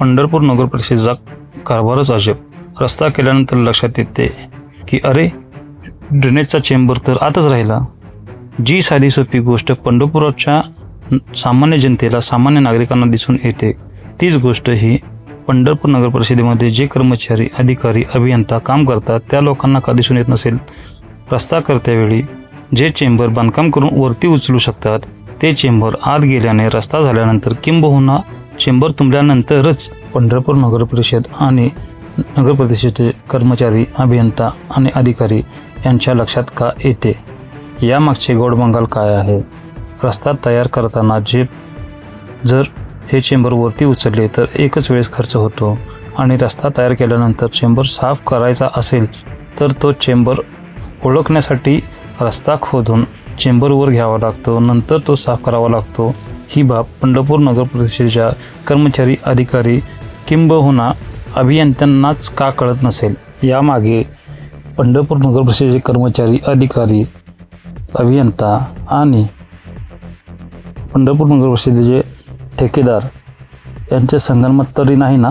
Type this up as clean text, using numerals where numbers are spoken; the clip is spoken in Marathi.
पंढरपूर नगर परिषदेचा कारभारच अजब. रस्ता केल्यानंतर लक्षात येते की अरे, ड्रेनेजचा चेंबर तर आतच राहिला. जी साधी सोपी गोष्ट पंढरपुराच्या सामान्य जनतेला, सामान्य नागरिकांना दिसून येते, तीच गोष्ट ही पंढरपूर नगर परिषदेमध्ये जे कर्मचारी, अधिकारी, अभियंता काम करतात त्या लोकांना का दिसून येत नसेल. रस्ता करत्यावेळी जे चेंबर बांधकाम करून वरती उचलू शकतात ते चेंबर आत गेल्याने, रस्ता झाल्यानंतर किंबहुना चेंबर तुंबल्यानंतरच पंढरपूर नगर परिषद आणि नगर परिषदेचे कर्मचारी, अभियंता आणि अधिकारी यांच्या लक्षात का येते. यामागचे गोडबंगाल काय आहे. रस्ता तयार करताना जर हे चेंबर वरती उचलले तर एकच वेळेस खर्च होतो आणि रस्ता तयार केल्यानंतर चेंबर साफ करायचा असेल तर तो चेंबर ओळखण्यासाठी रस्ता खोदून चेंबरवर घ्यावा लागतो, नंतर तो साफ करावा लागतो. ही बाब पंढरपूर नगर परिषदेच्या कर्मचारी, अधिकारी किंबहुना अभियंत्यांनाच का कळत नसेल. यामागे पंढरपूर नगर परिषदेचे कर्मचारी, अधिकारी, अभियंता आणि पंढरपूर नगर परिषदेचे ठेकेदार यांचे संगनमत तरी नाही ना.